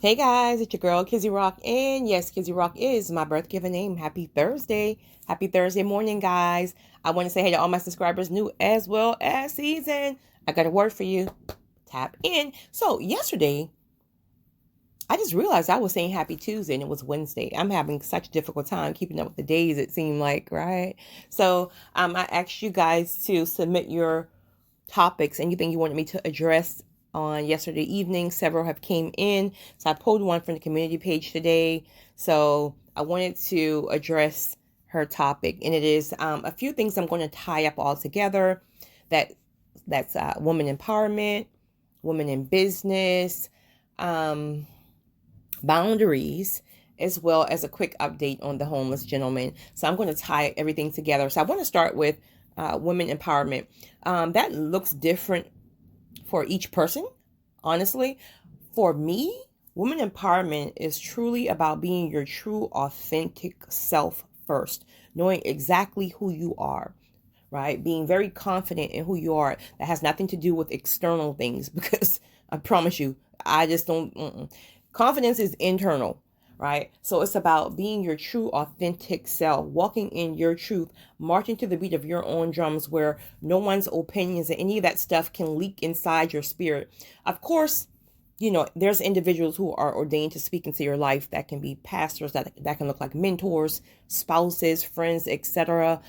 Hey guys, it's your girl Kizzy Rock, and yes, Kizzy Rock is my birth given name. Happy Thursday. Happy Thursday morning, guys. I want to say hey to all my subscribers, new as well as seasoned. I got a word for you. Tap in. So yesterday, I just realized I was saying happy Tuesday and it was Wednesday. I'm having such a difficult time keeping up with the days, it seemed like, right? So I asked you guys to submit your topics, anything you wanted me to address on yesterday evening. Several have came in, so I pulled one from the community page today. So I wanted to address her topic, and it is a few things I'm going to tie up all together. That's woman empowerment, women in business, boundaries, as well as a quick update on the homeless gentleman. So I'm going to tie everything together. So I want to start with women empowerment. That looks different for each person, honestly. For me, women empowerment is truly about being your true, authentic self first, knowing exactly who you are, right? Being very confident in who you are. That has nothing to do with external things because I promise you, I just don't. Confidence is internal, right? So it's about being your true, authentic self, walking in your truth, marching to the beat of your own drums where no one's opinions and any of that stuff can leak inside your spirit. Of course, there's individuals who are ordained to speak into your life that can be pastors, that can look like mentors, spouses, friends, etc.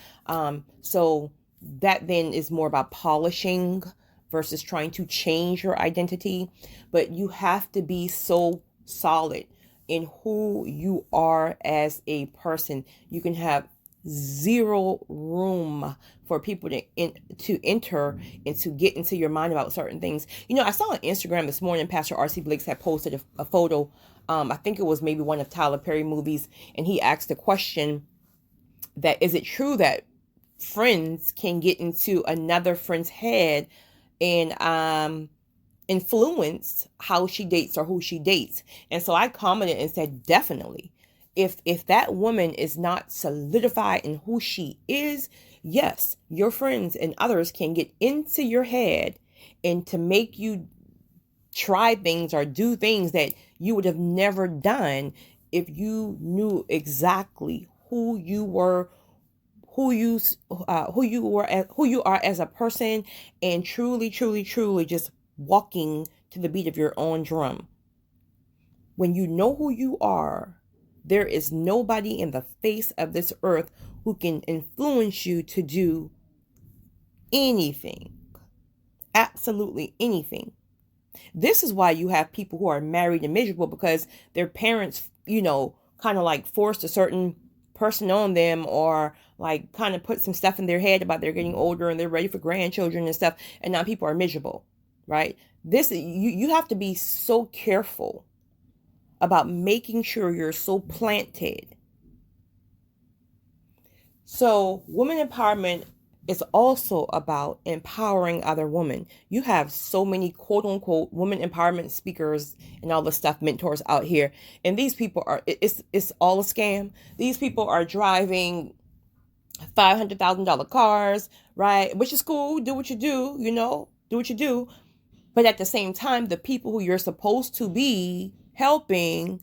So that then is more about polishing versus trying to change your identity. But you have to be so solid in who you are as a person. You can have zero room for people to enter and to get into your mind about certain things. I saw on Instagram this morning, Pastor R.C. Blakes had posted a photo. I think it was maybe one of Tyler Perry movies, and he asked the question that, is it true that friends can get into another friend's head and influence how she dates or who she dates? And so I commented and said, definitely. If that woman is not solidified in who she is, yes, your friends and others can get into your head and to make you try things or do things that you would have never done if you knew exactly who you were, who you are as a person, and truly just walking to the beat of your own drum. When you know who you are, there is nobody in the face of this earth who can influence you to do anything. Absolutely anything. This is why you have people who are married and miserable, because their parents, kind of like forced a certain person on them, or like kind of put some stuff in their head about they're getting older and they're ready for grandchildren and stuff, and now people are miserable, right? You have to be so careful about making sure you're so planted. So women empowerment is also about empowering other women. You have so many quote unquote women empowerment speakers and all the stuff, mentors out here, and these people it's all a scam. These people are driving $500,000 cars, right? Which is cool. Do what you do, do what you do. But at the same time, the people who you're supposed to be helping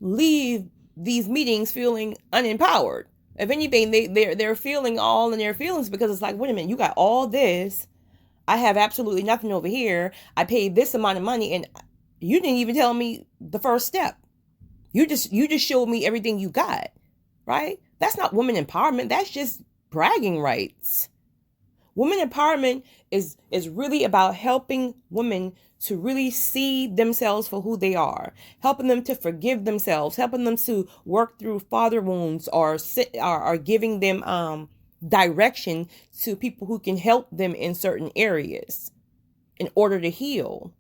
leave these meetings feeling unempowered. If anything, they're feeling all in their feelings, because it's like, wait a minute, you got all this. I have absolutely nothing over here. I paid this amount of money, and you didn't even tell me the first step. You just showed me everything you got, right? That's not women empowerment. That's just bragging rights. Women empowerment is really about helping women to really see themselves for who they are, helping them to forgive themselves, helping them to work through father wounds, or giving them direction to people who can help them in certain areas in order to heal.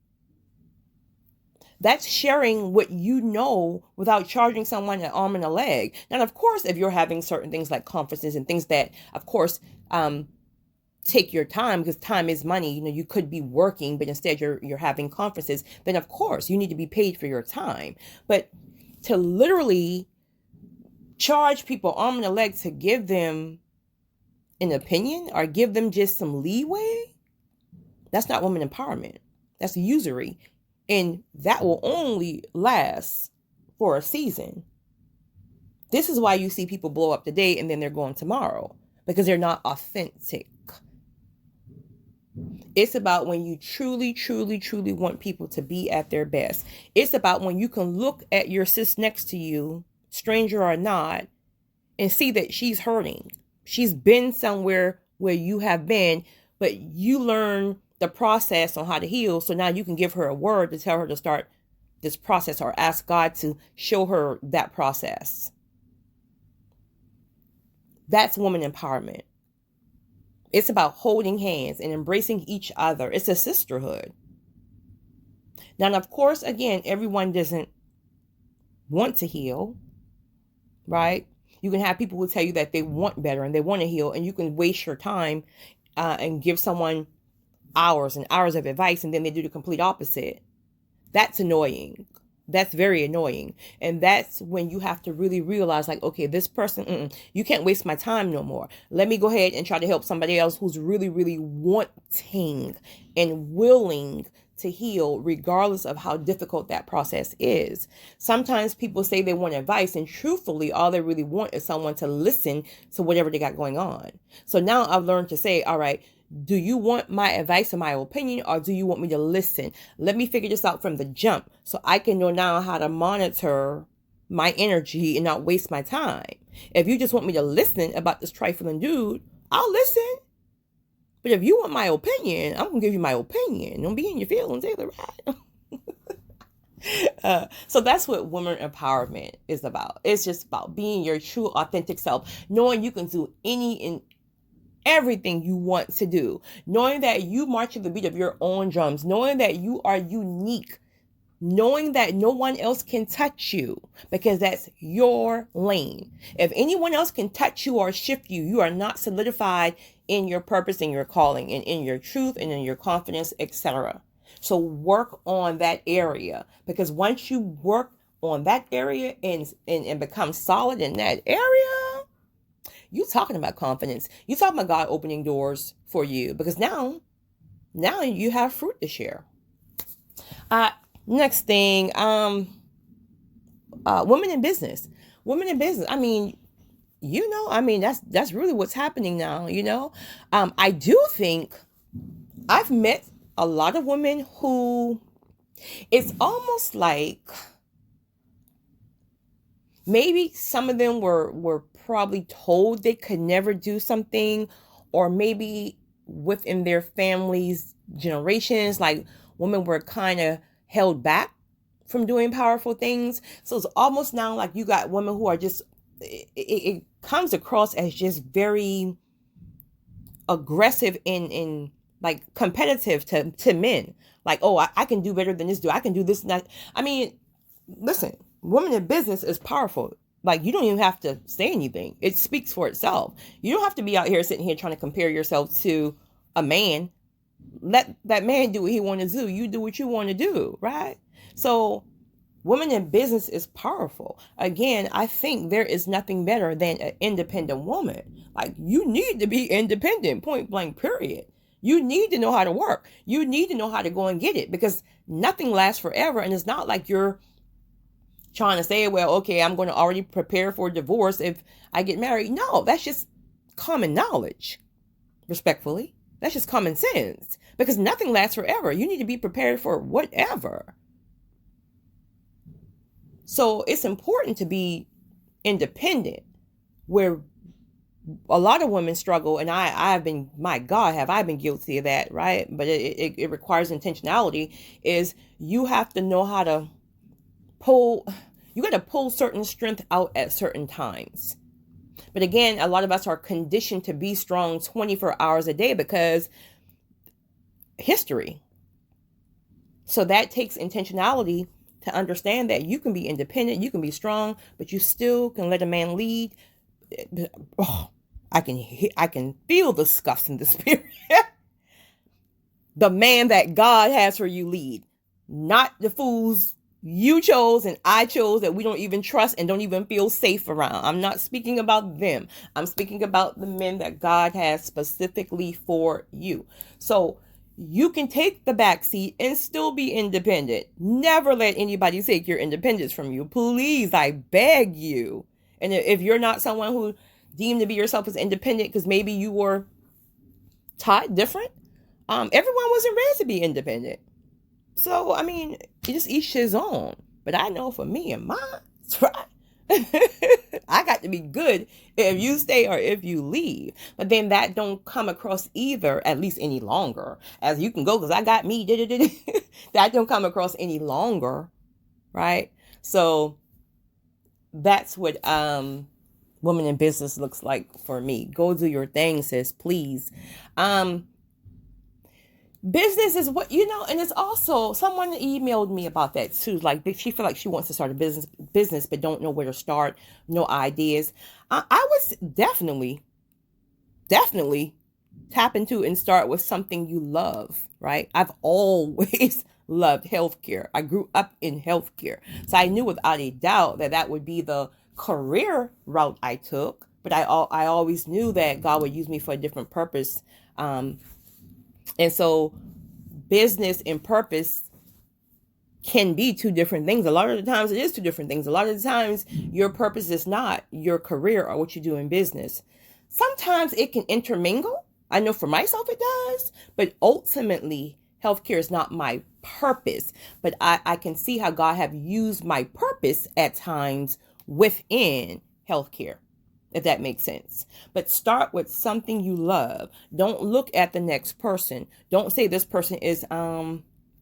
That's sharing what you know without charging someone an arm and a leg. Now, of course, if you're having certain things like conferences and things that, of course, take your time, because time is money. You could be working, but instead you're having conferences. Then of course you need to be paid for your time. But to literally charge people arm and a leg to give them an opinion or give them just some leeway, that's not women empowerment. That's usury. And that will only last for a season. This is why you see people blow up today and then they're going tomorrow, because they're not authentic. It's about when you truly, truly, truly want people to be at their best. It's about when you can look at your sis next to you, stranger or not, and see that she's hurting. She's been somewhere where you have been, but you learn the process on how to heal. So now you can give her a word to tell her to start this process, or ask God to show her that process. That's woman empowerment. It's about holding hands and embracing each other. It's a sisterhood. Now, of course, again, everyone doesn't want to heal, right? You can have people who tell you that they want better and they want to heal, and you can waste your time and give someone hours and hours of advice, and then they do the complete opposite. That's annoying. That's very annoying. And that's when you have to really realize, like, okay, this person, you can't waste my time no more. Let me go ahead and try to help somebody else who's really, really wanting and willing to heal, regardless of how difficult that process is. Sometimes people say they want advice, and truthfully, all they really want is someone to listen to whatever they got going on. So now I've learned to say, all right, do you want my advice and my opinion, or do you want me to listen? Let me figure this out from the jump so I can know now how to monitor my energy and not waste my time. If you just want me to listen about this trifling dude, I'll listen. But if you want my opinion, I'm going to give you my opinion. Don't be in your feelings either, right? So that's what women empowerment is about. It's just about being your true, authentic self, knowing you can do any and everything you want to do, knowing that you march to the beat of your own drums, knowing that you are unique, knowing that no one else can touch you, because that's your lane. If anyone else can touch you or shift you, you are not solidified in your purpose and your calling and in your truth and in your confidence, etc. So work on that area, because once you work on that area and become solid in that area, you talking about confidence. You talking about God opening doors for you, because now you have fruit to share. Next thing, women in business. Women in business. I mean, that's really what's happening now. I do think I've met a lot of women who, it's almost like maybe some of them were probably told they could never do something, or maybe within their families' generations, like women were kind of held back from doing powerful things. So it's almost now like you got women who are just, it comes across as just very aggressive and like competitive to men. Like, oh, I can do better than this dude. I can do this and that. I mean, listen, women in business is powerful. Like, you don't even have to say anything. It speaks for itself. You don't have to be out here sitting here trying to compare yourself to a man. Let that man do what he want to do. You do what you want to do, right? So women in business is powerful. Again, I think there is nothing better than an independent woman. Like, you need to be independent, point blank, period. You need to know how to work. You need to know how to go and get it, because nothing lasts forever. And it's not like you're trying to say, well, okay, I'm going to already prepare for divorce if I get married. No, that's just common knowledge, respectfully. That's just common sense, because nothing lasts forever. You need to be prepared for whatever. So it's important to be independent, where a lot of women struggle. And I've been, my God, have I been guilty of that, right? But it requires intentionality. Is you have to know how to you got to pull certain strength out at certain times. But again, a lot of us are conditioned to be strong 24 hours a day because history. So that takes intentionality to understand that you can be independent, you can be strong, but you still can let a man lead. Oh, I can feel the scuffs in the spirit. The man that God has for you lead, not the fools you chose and I chose that we don't even trust and don't even feel safe around. I'm not speaking about them. I'm speaking about the men that God has specifically for you. So you can take the back seat and still be independent. Never let anybody take your independence from you. Please, I beg you. And if you're not someone who deemed to be yourself as independent because maybe you were taught different, everyone wasn't raised to be independent. So, I mean, just each his own. But I know for me and mine, that's right. I got to be good if you stay or if you leave. But then that don't come across either, at least any longer, as you can go because I got me. That don't come across any longer, right? So that's what women in business looks like for me. Go do your thing, sis, please. Business is what, and it's also, someone emailed me about that too. Like, she feel like she wants to start a business, but don't know where to start, no ideas. I would definitely tap into and start with something you love, right? I've always loved healthcare. I grew up in healthcare. So I knew without a doubt that would be the career route I took. But I always knew that God would use me for a different purpose. And so business and purpose can be two different things. A lot of the times it is two different things. A lot of the times your purpose is not your career or what you do in business. Sometimes it can intermingle. I know for myself it does, but ultimately healthcare is not my purpose. But I can see how God have used my purpose at times within healthcare, if that makes sense. But start with something you love. Don't look at the next person. Don't say this person is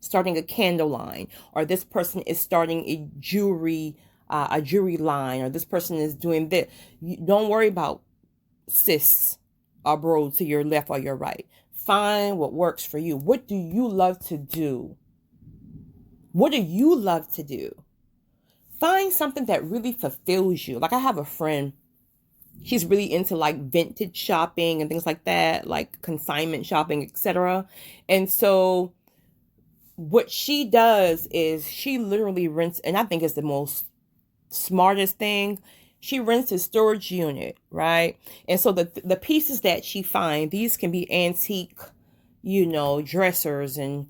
starting a candle line, or this person is starting a jewelry line, or this person is doing this. Don't worry about sis or bro to your left or your right. Find what works for you. What do you love to do? What do you love to do? Find something that really fulfills you. Like, I have a friend, she's really into like vintage shopping and things like that, like consignment shopping, etc. And so what she does is she literally rents, and I think it's the most smartest thing. She rents a storage unit, right? And so the pieces that she finds, these can be antique, dressers and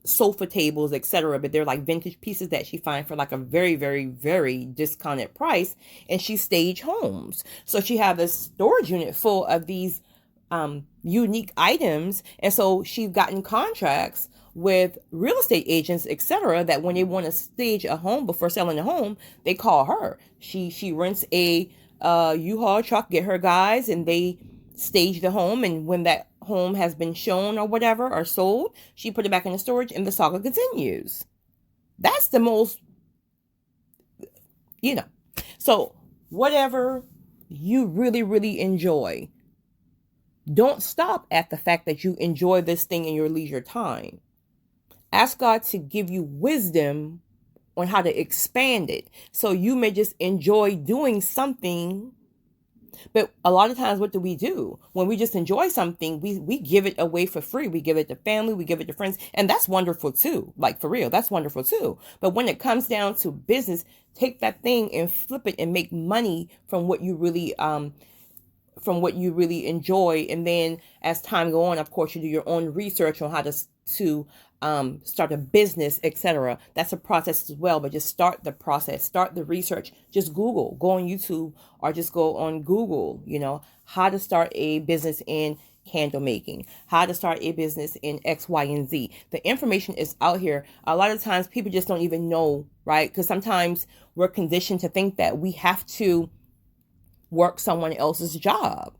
sofa tables, etc. But they're like vintage pieces that she finds for like a very, very, very discounted price. And she stage homes. So she have a storage unit full of these unique items. And so she's gotten contracts with real estate agents, etc., that when they want to stage a home before selling a home, they call her. She rents a U-Haul truck, get her guys, and they stage the home. And when that home has been shown or whatever or sold, she put it back in the storage and the saga continues. That's the most, So whatever you really, really enjoy, don't stop at the fact that you enjoy this thing in your leisure time. Ask God to give you wisdom on how to expand it. So you may just enjoy doing something. But a lot of times, what do? When we just enjoy something, we give it away for free. We give it to family, we give it to friends. And that's wonderful too. Like, for real, that's wonderful too. But when it comes down to business, take that thing and flip it and make money from what you really enjoy. And then as time go on, of course, you do your own research on how to start a business, etc. That's a process as well, but just start the process, start the research. Just Google, go on YouTube, or just go on Google, how to start a business in candle making, how to start a business in X, Y, and Z. The information is out here. A lot of times people just don't even know, right? Because sometimes we're conditioned to think that we have to work someone else's job.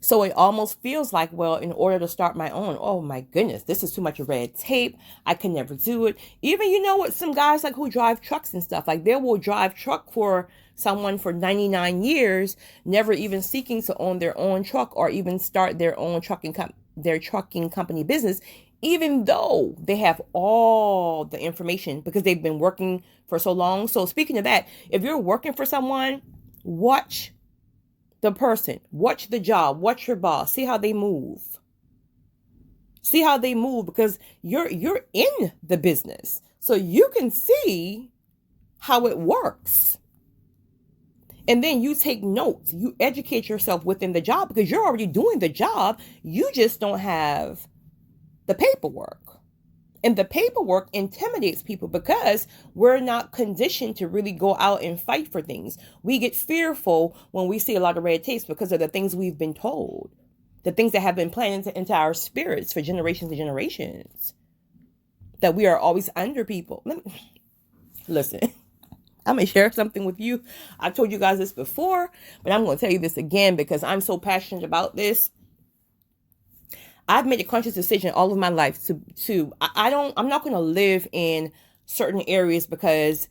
So it almost feels like, well, in order to start my own, oh my goodness, this is too much red tape. I can never do it. Even, what some guys like who drive trucks and stuff, like they will drive truck for someone for 99 years, never even seeking to own their own truck or even start their own trucking company business, even though they have all the information because they've been working for so long. So speaking of that, if you're working for someone, watch the person, watch the job, watch your boss, see how they move. See how they move, because you're in the business. So you can see how it works. And then you take notes. You educate yourself within the job because you're already doing the job. You just don't have the paperwork. And the paperwork intimidates people because we're not conditioned to really go out and fight for things. We get fearful when we see a lot of red tapes because of the things we've been told, the things that have been planted into our spirits for generations and generations, that we are always under people. Listen, I'm going to share something with you. I've told you guys this before, but I'm going to tell you this again because I'm so passionate about this. I've made a conscious decision all of my life I'm not going to live in certain areas because,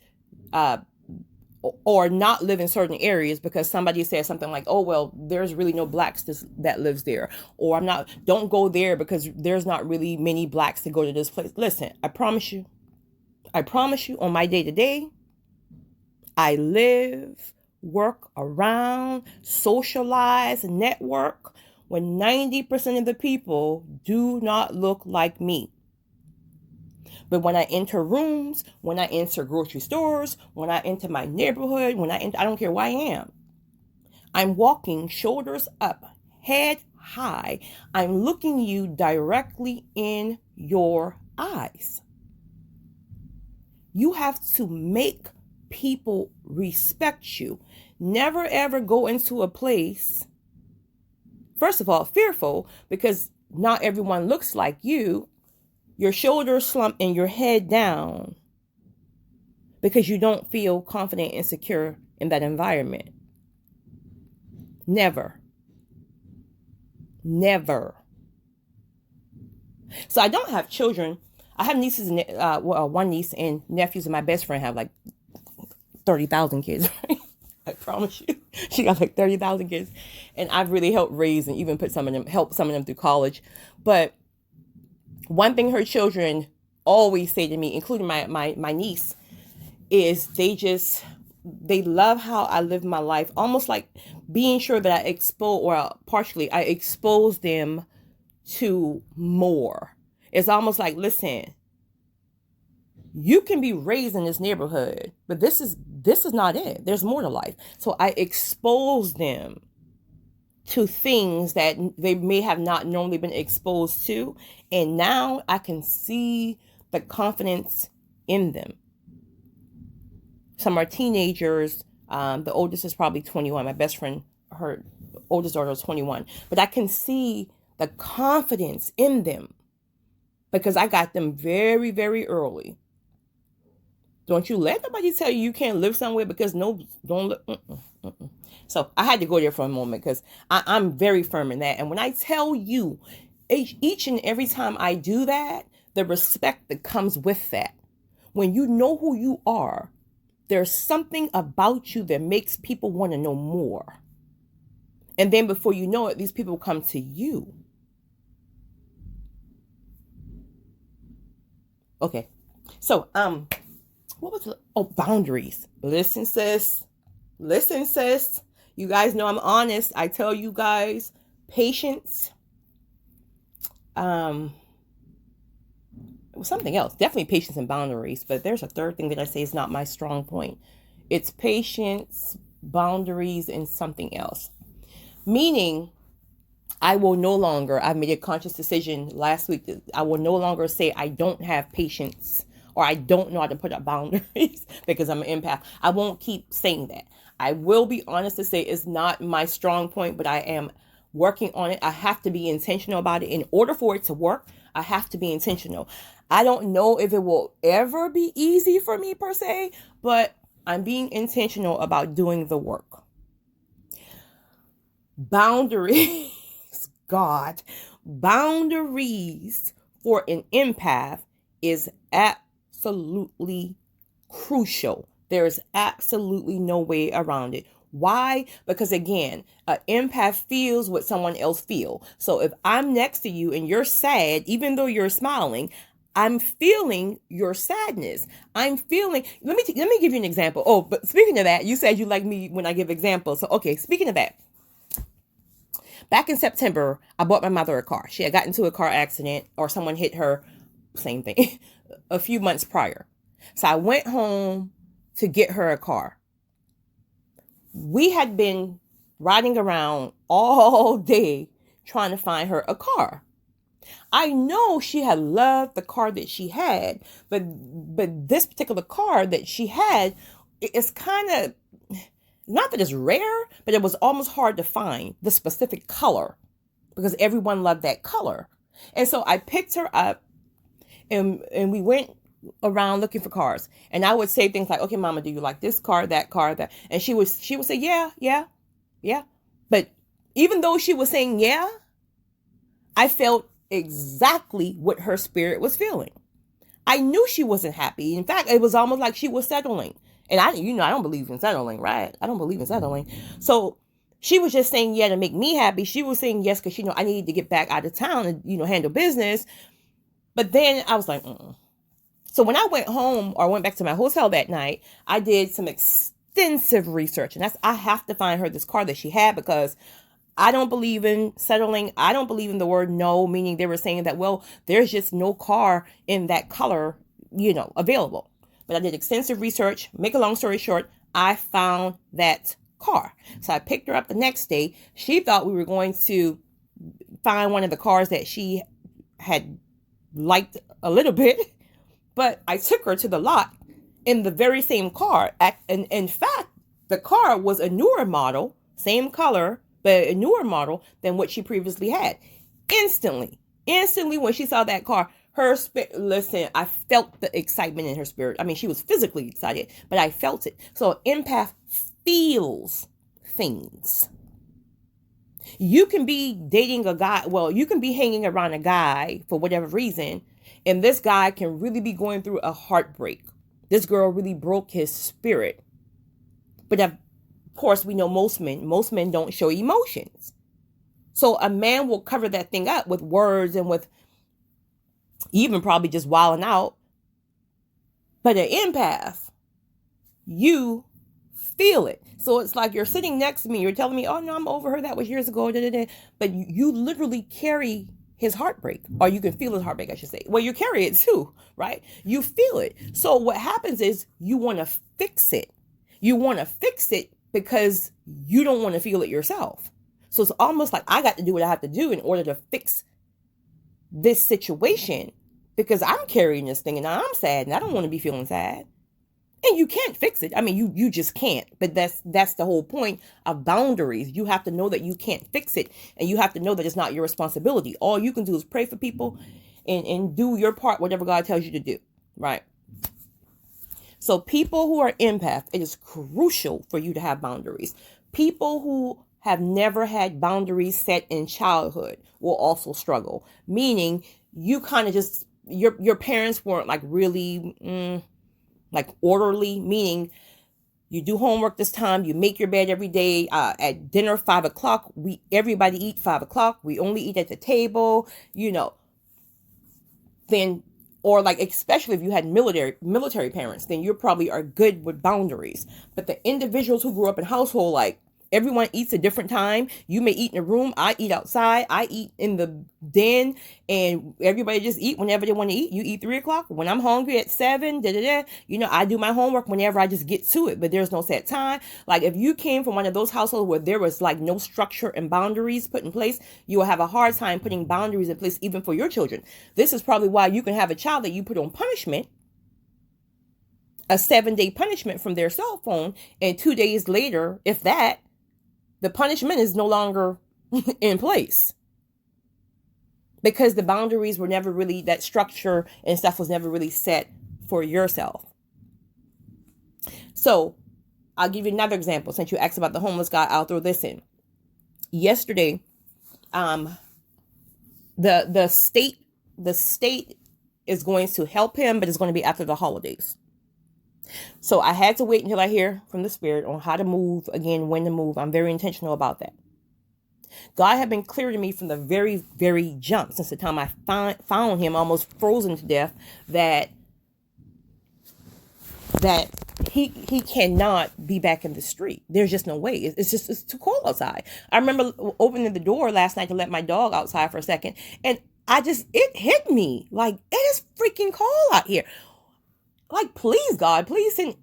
or not live in certain areas because somebody says something like, oh, well, there's really no blacks that lives there. Or don't go there because there's not really many blacks to go to this place. Listen, I promise you on my day to day, I live, work around, socialize, network when 90% of the people do not look like me. But when I enter rooms, when I enter grocery stores, when I enter my neighborhood, I don't care where I am. I'm walking shoulders up, head high. I'm looking you directly in your eyes. You have to make people respect you. Never ever go into a place, first of all, fearful because not everyone looks like you. Your shoulders slump and your head down because you don't feel confident and secure in that environment. Never. So I don't have children. I have nieces and one niece and nephews, and my best friend have like 30,000 kids, right? I promise you. She got like 30,000 kids. And I've really helped raise and even help some of them through college. But one thing her children always say to me, including my niece, is they love how I live my life, almost like being sure that I expose them to more. It's almost like, listen, you can be raised in this neighborhood, but this is not it. There's more to life. So I expose them to things that they may have not normally been exposed to. And now I can see the confidence in them. Some are teenagers. The oldest is probably 21. My best friend, her oldest daughter is 21. But I can see the confidence in them because I got them very, very early. Don't you let nobody tell you can't live somewhere because don't look. So I had to go there for a moment because I'm very firm in that. And when I tell you, each and every time I do that, the respect that comes with that, when you know who you are, there's something about you that makes people want to know more. And then before you know it, these people come to you. Okay. So, what was it? Oh, boundaries. Listen, sis. You guys know I'm honest. I tell you guys, patience. It was something else. Definitely patience and boundaries. But there's a third thing that I say is not my strong point. It's patience, boundaries, and something else. Meaning, I've made a conscious decision last week that I will no longer say I don't have patience or I don't know how to put up boundaries because I'm an empath. I won't keep saying that. I will be honest to say it's not my strong point, but I am working on it. I have to be intentional about it. In order for it to work, I have to be intentional. I don't know if it will ever be easy for me per se, but I'm being intentional about doing the work. Boundaries, God, boundaries for an empath is absolutely crucial. There is absolutely no way around it. Why? Because again, an empath feels what someone else feels. So if I'm next to you and you're sad, even though you're smiling, I'm feeling your sadness. Let me give you an example. Oh, but speaking of that, you said you like me when I give examples. So, okay, speaking of that, back in September, I bought my mother a car. She had gotten into a car accident or someone hit her, same thing, a few months prior. So I went home to get her a car. we had been riding around all day trying to find her a car. I know she had loved the car that she had, but this particular car that she had, it's kind of, not that it's rare, but it was almost hard to find the specific color because everyone loved that color. And so I picked her up and we went around looking for cars. And I would say things like, okay, mama, do you like this car, that? And she would say, yeah. But even though she was saying, yeah, I felt exactly what her spirit was feeling. I knew she wasn't happy. In fact, it was almost like she was settling. And I don't believe in settling, right? I don't believe in settling. So she was just saying yeah to make me happy. She was saying yes because, I needed to get back out of town and, handle business. But then I was like, So when I went home or went back to my hotel that night, I did some extensive research. And I have to find her this car that she had because I don't believe in settling. I don't believe in the word no, meaning they were saying that, well, there's just no car in that color, available. But I did extensive research. Make a long story short, I found that car. So I picked her up the next day. She thought we were going to find one of the cars that she had liked a little bit, but I took her to the lot in the very same car. And in fact, the car was a newer model, same color, but a newer model than what she previously had. Instantly when she saw that car, her spirit, listen, I felt the excitement in her spirit. I mean, she was physically excited, but I felt it. So an empath feels things. You can be dating a guy, you can be hanging around a guy for whatever reason, and this guy can really be going through a heartbreak. This girl really broke his spirit. But of course, we know most men don't show emotions. So a man will cover that thing up with words and with even probably just wilding out. But an empath, you feel it. So it's like you're sitting next to me. You're telling me, oh, no, I'm over her. That was years ago. But you literally carry his heartbreak, or you can feel his heartbreak, I should say. Well, you carry it too, right? You feel it. So what happens is you want to fix it. You want to fix it because you don't want to feel it yourself. So it's almost like I got to do what I have to do in order to fix this situation because I'm carrying this thing and I'm sad and I don't want to be feeling sad. And you can't fix it. I mean, you just can't. But that's the whole point of boundaries. You have to know that you can't fix it. And you have to know that it's not your responsibility. All you can do is pray for people and do your part, whatever God tells you to do. Right? So people who are empaths, it is crucial for you to have boundaries. People who have never had boundaries set in childhood will also struggle. Meaning you kind of just, your parents weren't like really... like orderly, meaning you do homework this time, you make your bed every day, at dinner, 5:00, everybody eat 5:00, we only eat at the table, then, or like, especially if you had military parents, then you probably are good with boundaries. But the individuals who grew up in household, like, everyone eats a different time. You may eat in a room. I eat outside. I eat in the den, and everybody just eat whenever they want to eat. You eat 3:00. When I'm hungry at 7, I do my homework whenever I just get to it, but there's no set time. Like if you came from one of those households where there was like no structure and boundaries put in place, you will have a hard time putting boundaries in place even for your children. This is probably why you can have a child that you put on punishment, a 7-day punishment from their cell phone, and 2 days later, if that, the punishment is no longer in place because the boundaries were never really, that structure and stuff was never really set for yourself. So I'll give you another example. Since you asked about the homeless guy, I'll throw this in. Yesterday, the state is going to help him, but it's going to be after the holidays. So I had to wait until I hear from the Spirit on how to move again, when to move. I'm very intentional about that. God had been clear to me from the very, very jump, since the time I found him almost frozen to death, that he cannot be back in the street. There's just no way. It's too cold outside. I remember opening the door last night to let my dog outside for a second, and it hit me like, it is freaking cold out here. Like, please, God, please send.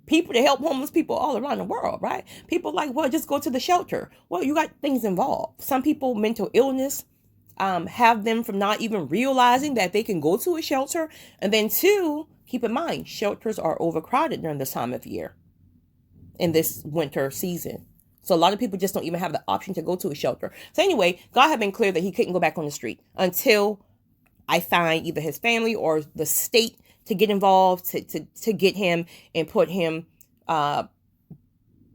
people to help homeless people all around the world, right? People like, well, just go to the shelter. Well, you got things involved. Some people, mental illness, have them from not even realizing that they can go to a shelter. And then two, keep in mind, shelters are overcrowded during this time of year in this winter season. So a lot of people just don't even have the option to go to a shelter. So anyway, God had been clear that he couldn't go back on the street until I find either his family or the state to get involved to get him and put him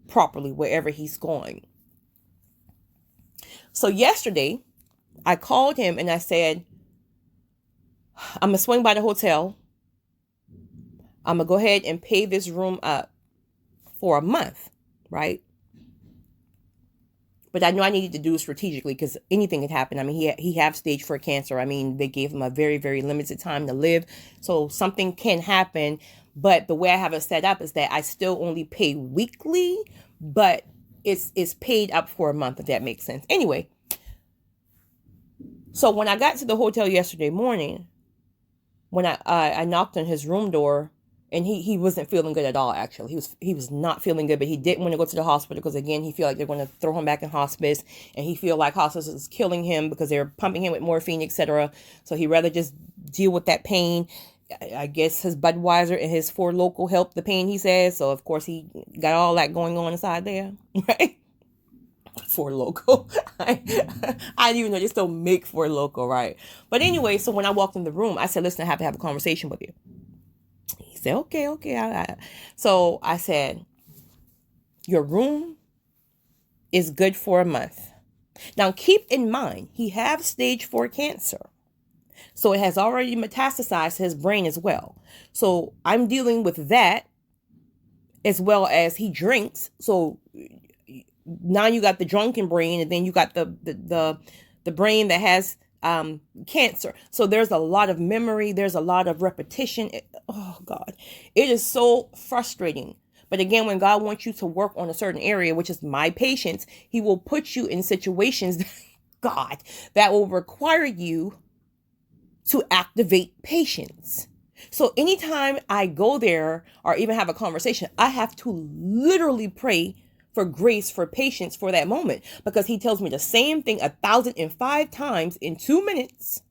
properly wherever he's going. So yesterday, I called him and I said, I'm going to swing by the hotel. I'm going to go ahead and pay this room up for a month, right? But I know I needed to do it strategically because anything could happen. I mean, he have stage 4 cancer. I mean, they gave him a very, very limited time to live. So something can happen. But the way I have it set up is that I still only pay weekly, but it's paid up for a month, if that makes sense. Anyway, so when I got to the hotel yesterday morning, when I knocked on his room door, and he wasn't feeling good at all, actually. He was not feeling good, but he didn't want to go to the hospital because, again, he feel like they're going to throw him back in hospice, and he feel like hospice is killing him because they're pumping him with morphine, etc. So he'd rather just deal with that pain. I guess his Budweiser and his Four Loko helped the pain, he says. So, of course, he got all that going on inside there, right? Four Loko. I didn't even know they still make Four Loko, right? But anyway, so when I walked in the room, I said, listen, I have to have a conversation with you. He said, okay. So I said, your room is good for a month. Now, keep in mind, he has stage 4 cancer. So it has already metastasized his brain as well. So I'm dealing with that as well as he drinks. So now you got the drunken brain, and then you got the brain that has cancer. So there's a lot of memory. There's a lot of repetition. Oh God, it is so frustrating. But again, when God wants you to work on a certain area, which is my patience, he will put you in situations, God, that will require you to activate patience. So anytime I go there or even have a conversation, I have to literally pray for grace, for patience for that moment, because he tells me the same thing 1,005 times in 2 minutes.